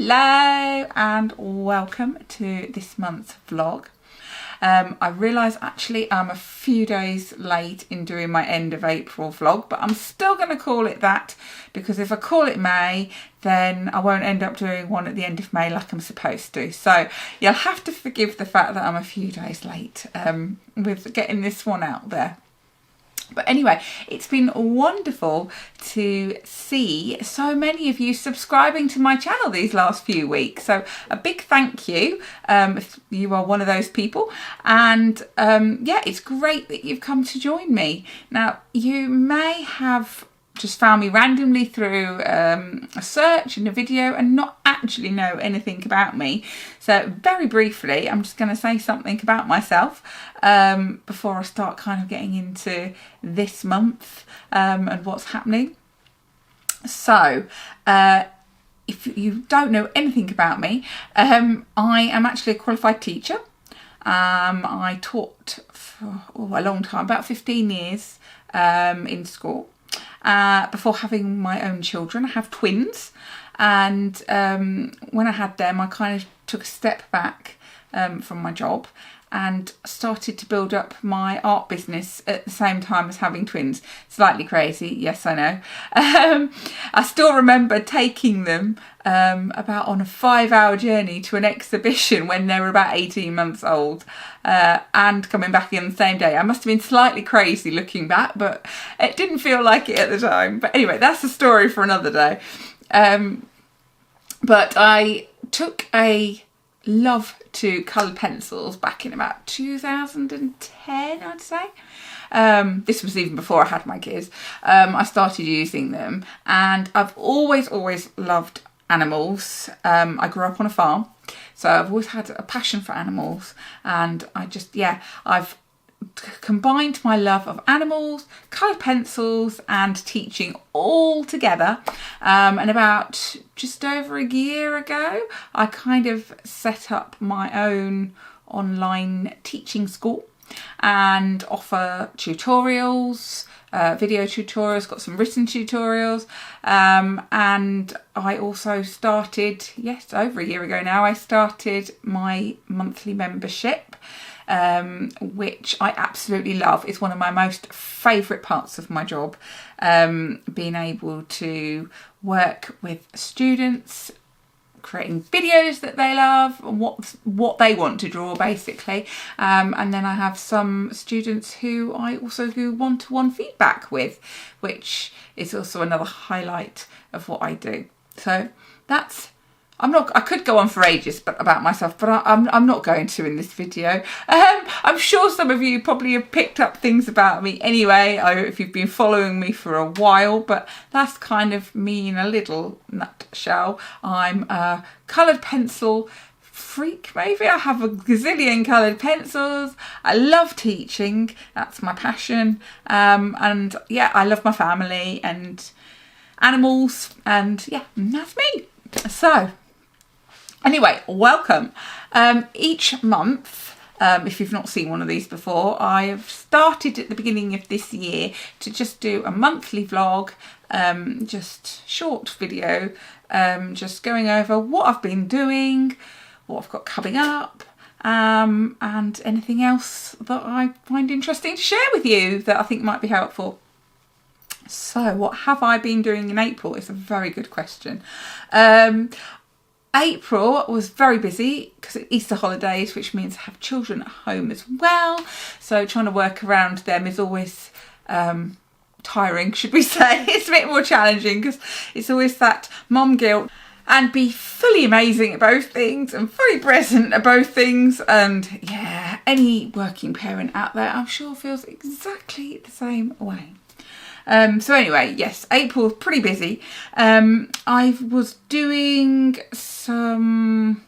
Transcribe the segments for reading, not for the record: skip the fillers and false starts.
Hello and welcome to this month's vlog. I realise actually I'm a few days late in doing my end of April vlog, but I'm still going to call it that because if I call it May, then I won't end up doing one at the end of May like I'm supposed to. So you'll have to forgive the fact that I'm a few days late with getting this one out there. But anyway, it's been wonderful to see so many of you subscribing to my channel these last few weeks. So a big thank you if you are one of those people. And yeah, it's great that you've come to join me. Now, you may have just found me randomly through a search and a video and not actually know anything about me. So very briefly, I'm just going to say something about myself before I start kind of getting into this month and what's happening. So if you don't know anything about me, I am actually a qualified teacher. I taught for a long time, about 15 years in school. Before having my own children. I have twins, and when I had them I kind of took a step back from my job and started to build up my art business at the same time as having twins. Slightly crazy, yes I know. I still remember taking them about on a 5-hour journey to an exhibition when they were about 18 months old and coming back in the same day. I must have been slightly crazy looking back, but it didn't feel like it at the time. But anyway, that's a story for another day. But I took a love to coloured pencils back in about 2010, I'd say. This was even before I had my kids. I started using them, and I've always loved animals. I grew up on a farm, so I've always had a passion for animals, and I've combined my love of animals, coloured pencils and teaching all together, and about just over a year ago I kind of set up my own online teaching school and offer tutorials, video tutorials, got some written tutorials, and I also started, yes, over a year ago now, I started my monthly membership, which I absolutely love. It's one of my most favourite parts of my job, being able to work with students, creating videos that they love, what they want to draw basically, and then I have some students who I also do one-to-one feedback with, which is also another highlight of what I do. So that's, I could go on for ages about myself, but I'm not going to in this video. I'm sure some of you probably have picked up things about me anyway, if you've been following me for a while, but that's kind of me in a little nutshell. I'm a coloured pencil freak, maybe. I have a gazillion coloured pencils. I love teaching, that's my passion, and yeah, I love my family and animals, and yeah, that's me. So anyway, welcome. Each month, if you've not seen one of these before, I've started at the beginning of this year to just do a monthly vlog, just short video, just going over what I've been doing, what I've got coming up, and anything else that I find interesting to share with you that I think might be helpful. So what have I been doing in April? It's a very good question. April was very busy because of Easter holidays, which means I have children at home as well. So trying to work around them is always tiring, should we say. It's a bit more challenging because it's always that mum guilt, and be fully amazing at both things and fully present at both things. And yeah, any working parent out there, I'm sure, feels exactly the same way. So anyway, yes, April was pretty busy. I was doing some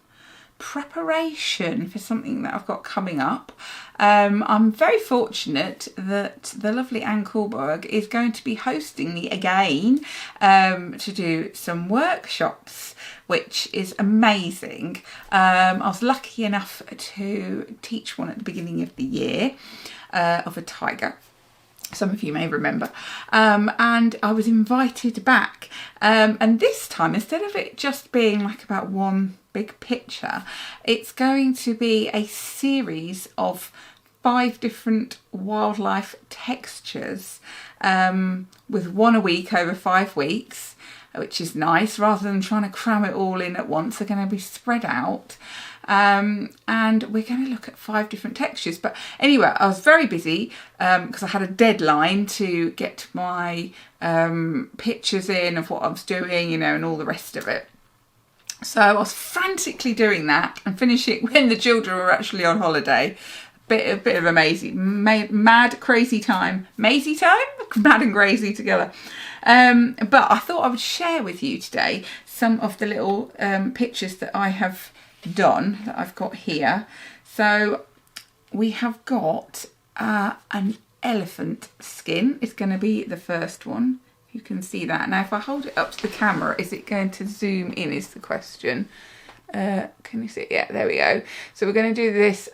preparation for something that I've got coming up. I'm very fortunate that the lovely Anne Coolberg is going to be hosting me again to do some workshops, which is amazing. I was lucky enough to teach one at the beginning of the year of a tiger. Some of you may remember. And I was invited back. And this time, instead of it just being like about one big picture, it's going to be a series of 5 different wildlife textures, with one a week over 5 weeks, which is nice. Rather than trying to cram it all in at once, they're going to be spread out. And we're going to look at 5 different textures. But anyway, I was very busy because I had a deadline to get my pictures in of what I was doing, you know, and all the rest of it. So I was frantically doing that and finishing when the children were actually on holiday. A bit of a mad, crazy time. Mazy time? Mad and crazy together. But I thought I would share with you today some of the little pictures that I have done, that I've got here. So we have got an elephant skin. It's going to be the first one. You can see that. Now if I hold it up to the camera, is it going to zoom in is the question. Can you see it? Yeah, there we go. So we're going to do this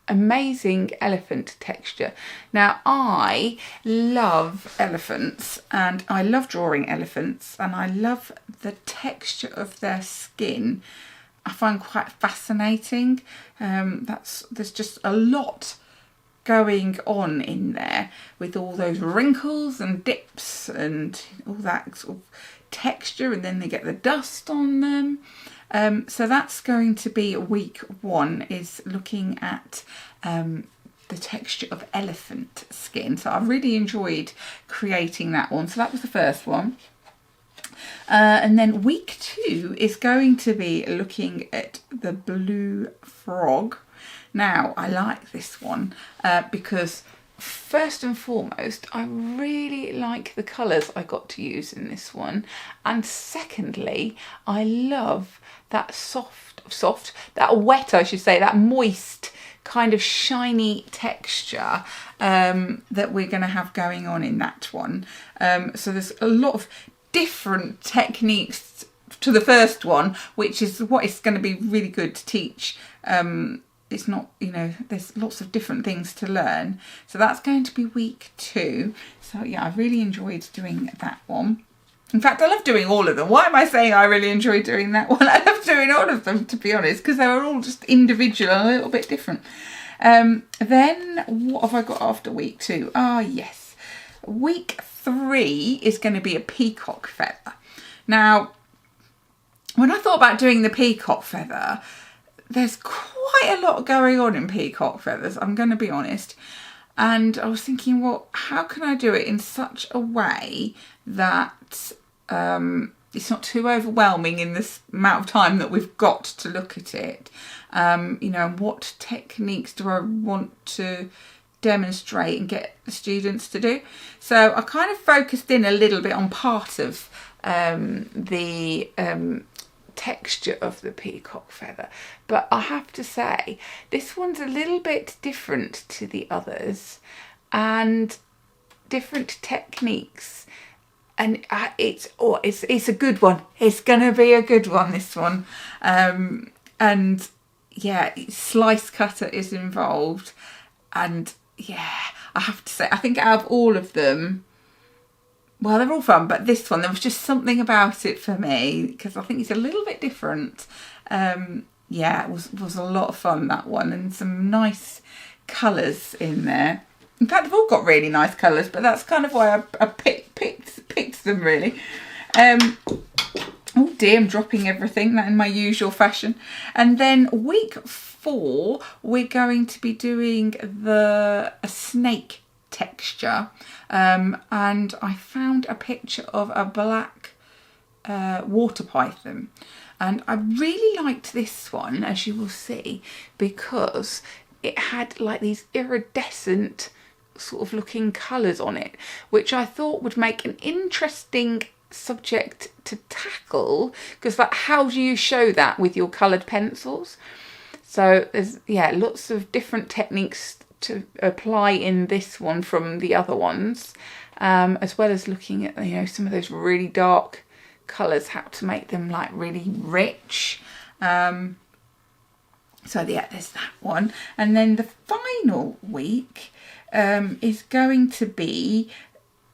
amazing elephant texture. Now I love elephants and I love drawing elephants and I love the texture of their skin. I find quite fascinating. There's just a lot going on in there with all those wrinkles and dips and all that sort of texture, and then they get the dust on them. So that's going to be week 1, is looking at the texture of elephant skin. So I really enjoyed creating that one. So that was the first one. And then week 2 is going to be looking at the blue frog. Now I like this one because first and foremost, I really like the colours I got to use in this one. And secondly, I love that that moist kind of shiny texture that we're going to have going on in that one. So there's a lot of different techniques to the first one, which is what it's going to be really good to teach. It's not, you know, there's lots of different things to learn. So that's going to be week 2. So yeah, I really enjoyed doing that one. In fact, I love doing all of them. Why am I saying I really enjoy doing that one? I love doing all of them, to be honest, because they were all just individual and a little bit different. Then what have I got after week 2? Ah, yes. Week 3 is going to be a peacock feather. Now, when I thought about doing the peacock feather, there's quite a lot going on in peacock feathers, I'm going to be honest. And I was thinking, well, how can I do it in such a way that it's not too overwhelming in this amount of time that we've got to look at it? You know, what techniques do I want to demonstrate and get the students to do? So I kind of focused in a little bit on part of the texture of the peacock feather, but I have to say this one's a little bit different to the others and different techniques, and it's a good one. It's gonna be a good one, this one. And yeah, slice cutter is involved, and yeah, I have to say, I think out of all of them, well, they're all fun, but this one, there was just something about it for me, because I think it's a little bit different. Yeah, it was a lot of fun, that one, and some nice colours in there. In fact, they've all got really nice colours, but that's kind of why I picked them, really. Oh dear, I'm dropping everything, that in my usual fashion. And then week 4, we're going to be doing a snake texture, and I found a picture of a black water python, and I really liked this one, as you will see, because it had like these iridescent sort of looking colours on it, which I thought would make an interesting subject to tackle, because like, how do you show that with your coloured pencils? So there's, yeah, lots of different techniques to apply in this one from the other ones, as well as looking at, you know, some of those really dark colours, how to make them like really rich. So yeah, there's that one. And then the final week is going to be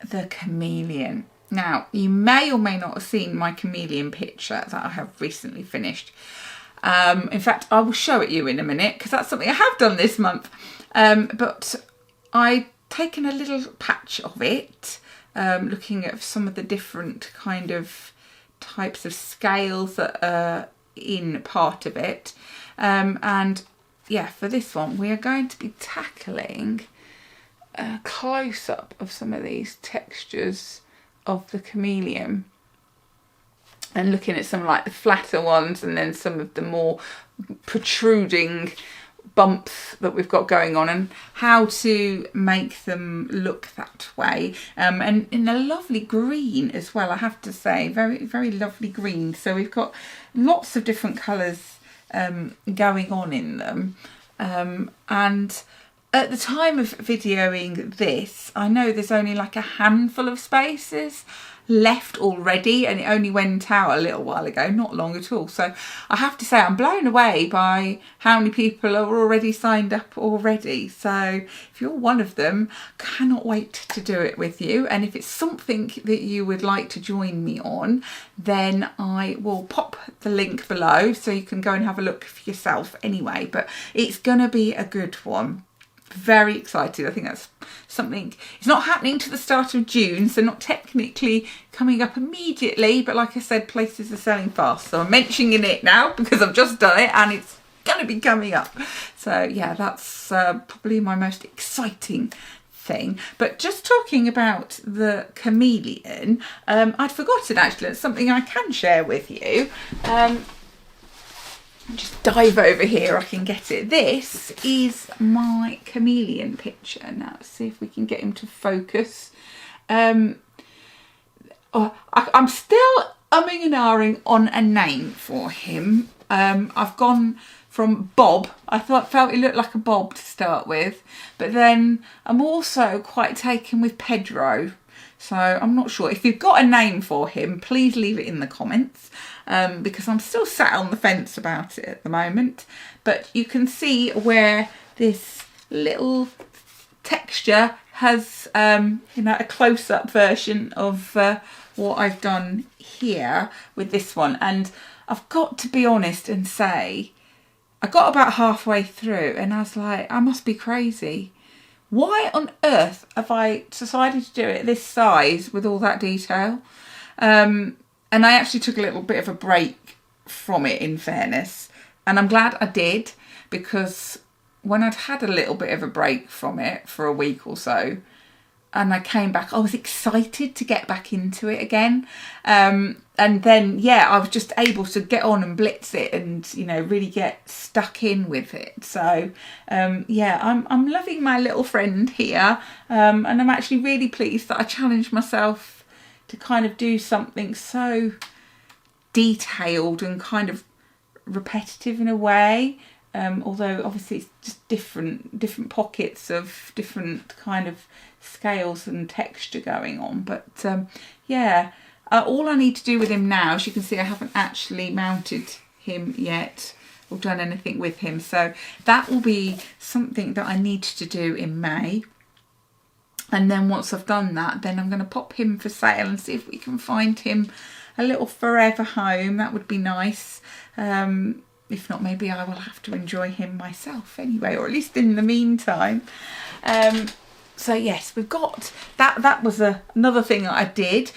the chameleon. Now, you may or may not have seen my chameleon picture that I have recently finished. In fact, I will show it you in a minute because that's something I have done this month. But I've taken a little patch of it, looking at some of the different kind of types of scales that are in part of it. And yeah, for this one, we are going to be tackling a close-up of some of these textures of the chameleon and looking at some like the flatter ones and then some of the more protruding bumps that we've got going on and how to make them look that way, and in a lovely green as well, I have to say, very, very lovely green. So we've got lots of different colours going on in them, and at the time of videoing this, I know there's only like a handful of spaces left already, and it only went out a little while ago, not long at all. So I have to say I'm blown away by how many people are already signed up already. So if you're one of them, cannot wait to do it with you. And if it's something that you would like to join me on, then I will pop the link below so you can go and have a look for yourself anyway. But it's gonna be a good one. Very excited. I think that's something, it's not happening to the start of June, so not technically coming up immediately, but like I said, places are selling fast, so I'm mentioning it now because I've just done it and it's going to be coming up. So yeah, that's probably my most exciting thing. But just talking about the chameleon, I'd forgotten actually, it's something I can share with you. Just dive over here, I can get it. This is my chameleon picture. Now let's see if we can get him to focus. I'm still umming and ahhing on a name for him. I've gone from Bob. I felt he looked like a Bob to start with, but then I'm also quite taken with Pedro. So I'm not sure. If you've got a name for him, please leave it in the comments, because I'm still sat on the fence about it at the moment. But you can see where this little texture has, a close-up version of what I've done here with this one. And I've got to be honest and say, I got about halfway through and I was like, I must be crazy. Why on earth have I decided to do it this size with all that detail? And I actually took a little bit of a break from it, in fairness. And I'm glad I did, because when I'd had a little bit of a break from it for a week or so, and I came back, I was excited to get back into it again. And then, yeah, I was just able to get on and blitz it and, really get stuck in with it. So, yeah, I'm loving my little friend here. And I'm actually really pleased that I challenged myself to kind of do something so detailed and kind of repetitive in a way. Although obviously it's just different pockets of different kind of scales and texture going on. But yeah, all I need to do with him now, as you can see, I haven't actually mounted him yet or done anything with him. So that will be something that I need to do in May. And then once I've done that, then I'm going to pop him for sale and see if we can find him a little forever home. That would be nice. If not, maybe I will have to enjoy him myself anyway, or at least in the meantime. So yes, we've got that. That was another thing that I did.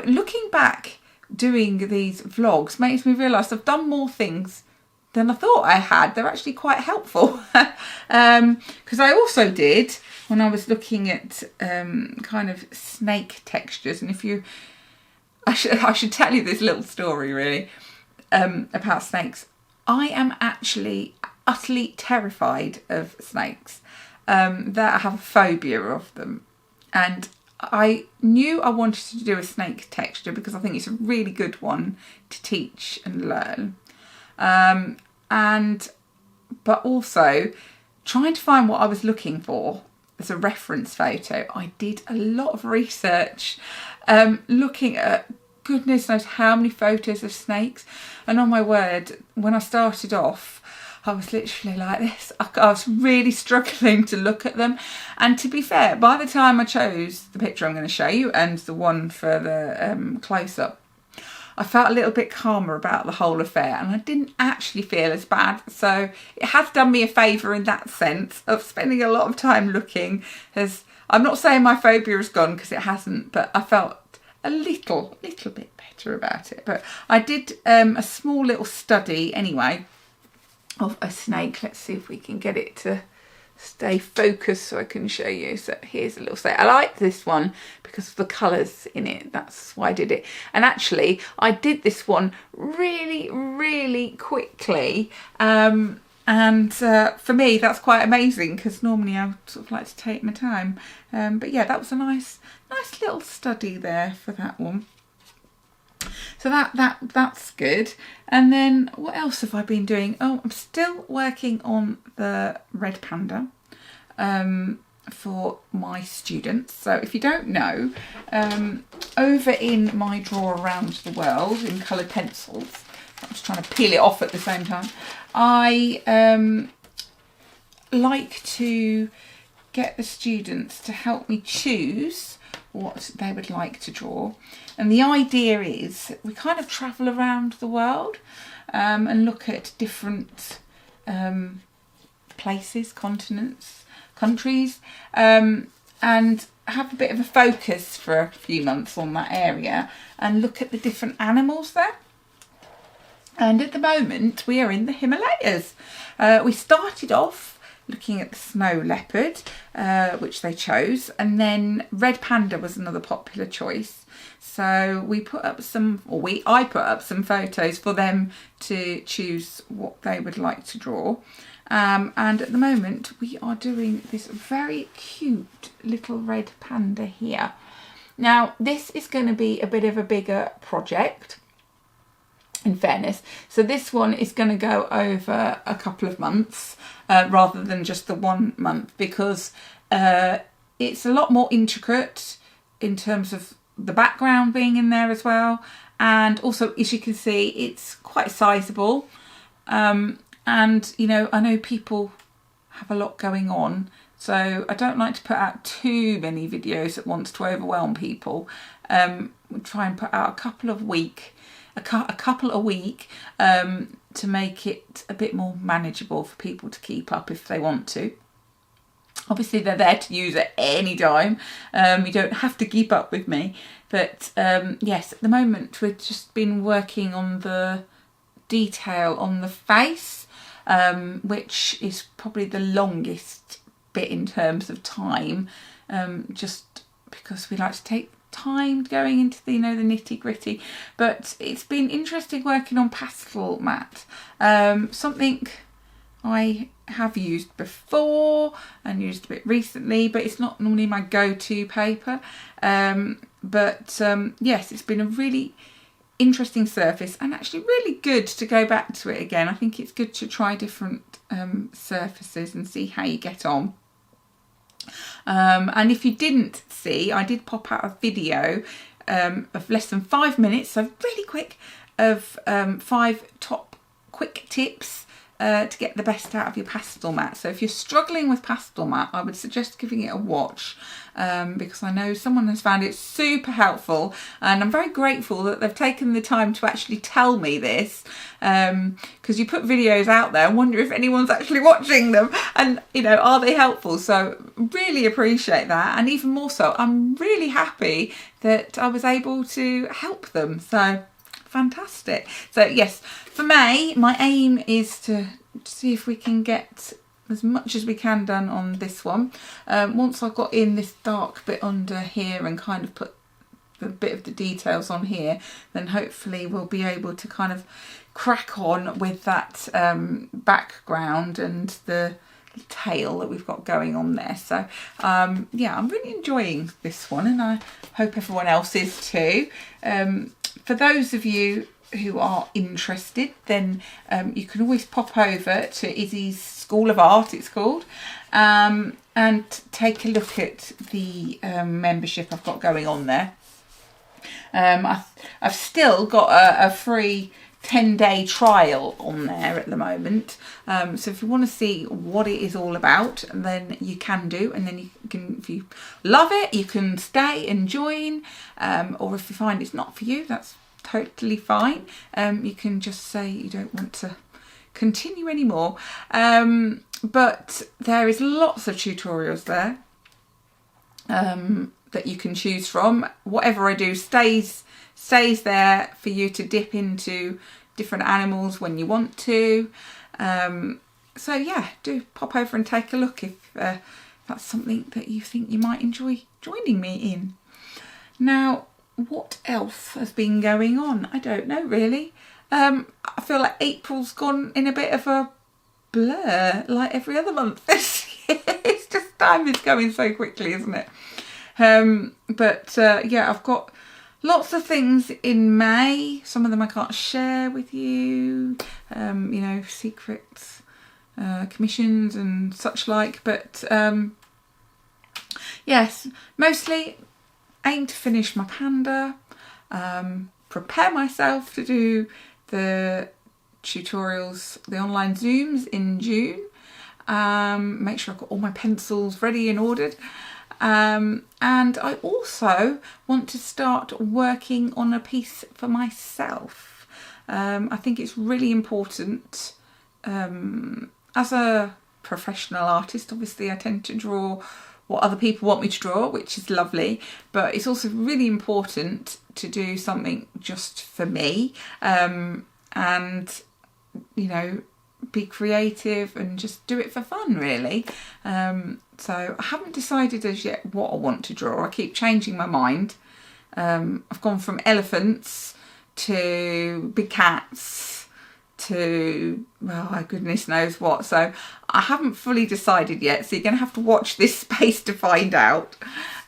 Looking back, doing these vlogs makes me realise I've done more things than I thought I had. They're actually quite helpful. Because I also did, when I was looking at kind of snake textures, and I should tell you this little story really about snakes. I am actually utterly terrified of snakes. That I have a phobia of them. And I knew I wanted to do a snake texture because I think it's a really good one to teach and learn. But also trying to find what I was looking for as a reference photo. I did a lot of research, looking at goodness knows how many photos of snakes. And on my word, when I started off, I was literally like this. I was really struggling to look at them. And to be fair, by the time I chose the picture I'm going to show you and the one for the close-up, I felt a little bit calmer about the whole affair, and I didn't actually feel as bad. So it has done me a favour in that sense of spending a lot of time looking. As I'm not saying my phobia is gone, because it hasn't, but I felt a little bit better about it. But I did a small little study anyway of a snake. Let's see if we can get it to stay focused so I can show you. So here's a little snake. I like this one because of the colours in it. That's why I did it. And actually I did this one really quickly. And for me that's quite amazing, because normally I sort of like to take my time. But yeah, that was a nice little study there for that one. So that's good. And then what else have I been doing? Oh, I'm still working on the red panda for my students. So if you don't know, over in my drawer around the world in coloured pencils, I'm just trying to peel it off at the same time, I like to get the students to help me choose what they would like to draw. And the idea is we kind of travel around the world and look at different places, continents, countries, and have a bit of a focus for a few months on that area and look at the different animals there. And at the moment we are in the Himalayas. We started off looking at the snow leopard, which they chose, and then red panda was another popular choice. So we put up I put up some photos for them to choose what they would like to draw. And at the moment we are doing this very cute little red panda here. Now this is going to be a bit of a bigger project, in fairness. So this one is going to go over a couple of months rather than just the 1 month, because it's a lot more intricate in terms of the background being in there as well. And also, as you can see, it's quite sizable. And, you know, I know people have a lot going on, so I don't like to put out too many videos at once to overwhelm people. We'll try and put out a couple a week to make it a bit more manageable for people to keep up if they want to. Obviously they're there to use at any time. You don't have to keep up with me, but yes, at the moment we've just been working on the detail on the face, which is probably the longest bit in terms of time, just because we like to take time going into the, you know, the nitty gritty. But it's been interesting working on pastel mat, something I have used before and used a bit recently, but it's not normally my go-to paper. Yes, it's been a really interesting surface, and actually really good to go back to it again. I think it's good to try different surfaces and see how you get on. And if you didn't see, I did pop out a video of less than 5 minutes, so really quick, of 5 top quick tips to get the best out of your pastel mat. So if you're struggling with pastel mat, I would suggest giving it a watch, because I know someone has found it super helpful, and I'm very grateful that they've taken the time to actually tell me this, because you put videos out there and wonder if anyone's actually watching them, and, you know, are they helpful? So really appreciate that, and even more so, I'm really happy that I was able to help them. So fantastic. So yes, for May, my aim is to see if we can get as much as we can done on this one. Once I've got in this dark bit under here and kind of put the bit of the details on here, then hopefully we'll be able to kind of crack on with that background and the tail that we've got going on there. So yeah, I'm really enjoying this one, and I hope everyone else is too. For those of you who are interested, then you can always pop over to Izzy's School of Art, it's called, and take a look at the membership I've got going on there. I've still got a free 10-day trial on there at the moment. So if you want to see what it is all about, then you can do, and then you can, if you love it, you can stay and join, or if you find it's not for you, that's totally fine. You can just say you don't want to continue anymore. But there is lots of tutorials there that you can choose from. Whatever I do stays there for you to dip into different animals when you want to. So yeah, do pop over and take a look if that's something that you think you might enjoy joining me in. Now, what else has been going on? I don't know really. I feel like April's gone in a bit of a blur, like every other month this year. It's just, time is going so quickly, isn't it? Yeah, I've got lots of things in May. Some of them I can't share with you, you know, secrets, commissions and such like. But yes, mostly aim to finish my panda, prepare myself to do the tutorials, the online Zooms in June, make sure I've got all my pencils ready and ordered. And I also want to start working on a piece for myself. I think it's really important. As a professional artist, obviously I tend to draw what other people want me to draw, which is lovely, but it's also really important to do something just for me, and, you know, be creative and just do it for fun, really. So I haven't decided as yet what I want to draw. I keep changing my mind. I've gone from elephants to big cats to, well, my goodness knows what. So I haven't fully decided yet. So you're going to have to watch this space to find out.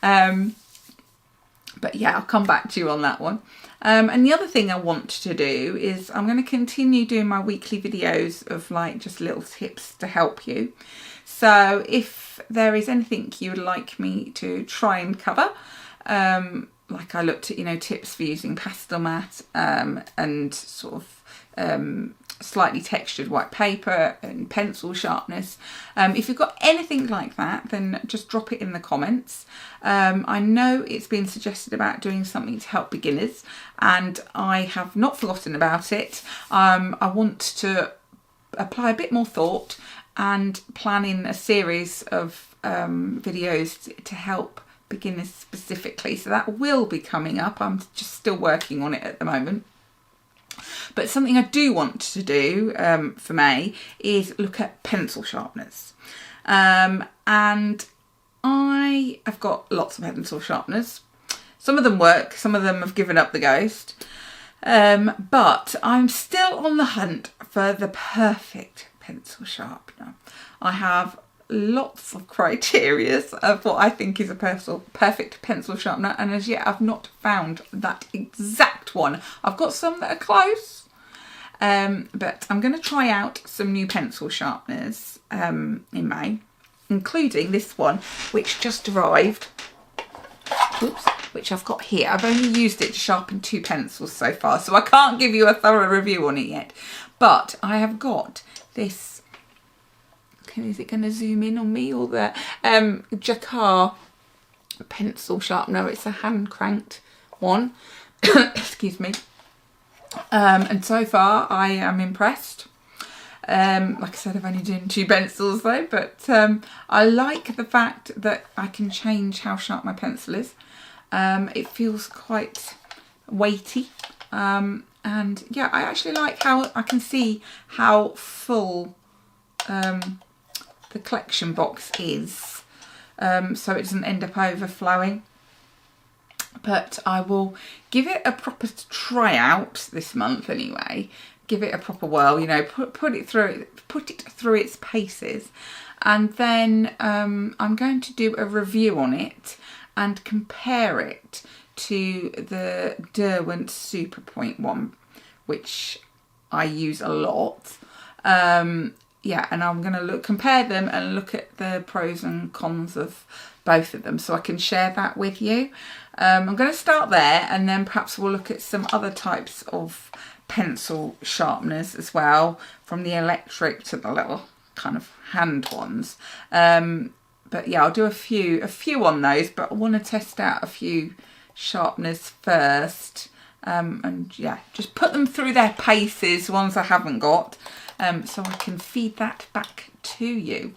But yeah, I'll come back to you on that one. And the other thing I want to do is I'm going to continue doing my weekly videos of like just little tips to help you. So if there is anything you would like me to try and cover, like I looked at, you know, tips for using pastel mat, and sort of slightly textured white paper and pencil sharpness. If you've got anything like that, then just drop it in the comments. I know it's been suggested about doing something to help beginners, and I have not forgotten about it. I want to apply a bit more thought and plan in a series of videos to help beginners specifically. So that will be coming up. I'm just still working on it at the moment. But something I do want to do for May is look at pencil sharpeners. And I have got lots of pencil sharpeners. Some of them work, some of them have given up the ghost. But I'm still on the hunt for the perfect pencil sharpener. I have lots of criteria of what I think is a perfect pencil sharpener, and as yet I've not found that exact one. I've got some that are close, but I'm going to try out some new pencil sharpeners in May, including this one which just arrived. Oops, which I've got here. I've only used it to sharpen 2 pencils so far, so I can't give you a thorough review on it yet, but I have got this. Is it going to zoom in on me or the Jacquard pencil sharpener? It's a hand cranked one. Excuse me. And so far I am impressed. Like I said, I've only done 2 pencils though, but I like the fact that I can change how sharp my pencil is. It feels quite weighty. And yeah, I actually like how I can see how full the collection box is, so it doesn't end up overflowing. But I will give it a proper try out this month anyway. Give it a proper whirl, you know, put it through its paces, and then I'm going to do a review on it and compare it to the Derwent Super Point one, which I use a lot. Yeah, and I'm going to compare them and look at the pros and cons of both of them so I can share that with you. I'm going to start there, and then perhaps we'll look at some other types of pencil sharpeners as well, from the electric to the little kind of hand ones. But yeah, I'll do a few on those, but I want to test out a few sharpeners first. And yeah, just put them through their paces, ones I haven't got, so I can feed that back to you.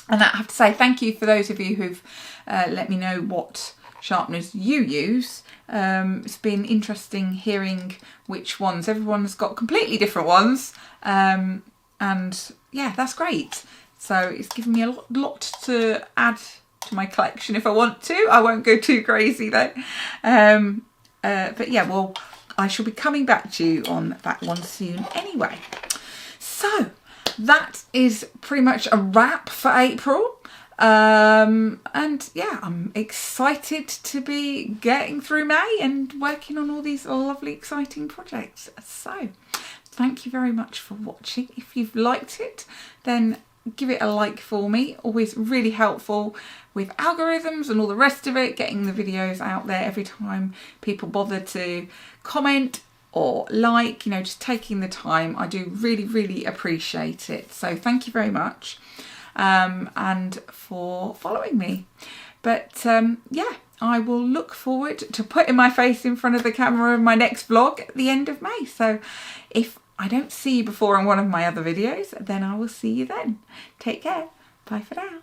And I have to say thank you for those of you who've let me know what sharpeners you use. It's been interesting hearing which ones. Everyone's got completely different ones, and yeah, that's great. So it's given me a lot to add to my collection if I want to. I won't go too crazy though. But yeah, well, I shall be coming back to you on that one soon anyway. So that is pretty much a wrap for April. And yeah, I'm excited to be getting through May and working on all these lovely, exciting projects. So thank you very much for watching. If you've liked it, then give it a like for me. Always really helpful with algorithms and all the rest of it, getting the videos out there every time people bother to comment or like, you know, just taking the time. I do really appreciate it. So thank you very much, and for following me. But yeah, I will look forward to putting my face in front of the camera in my next vlog at the end of May. So if I don't see you before in one of my other videos, then I will see you then. Take care. Bye for now.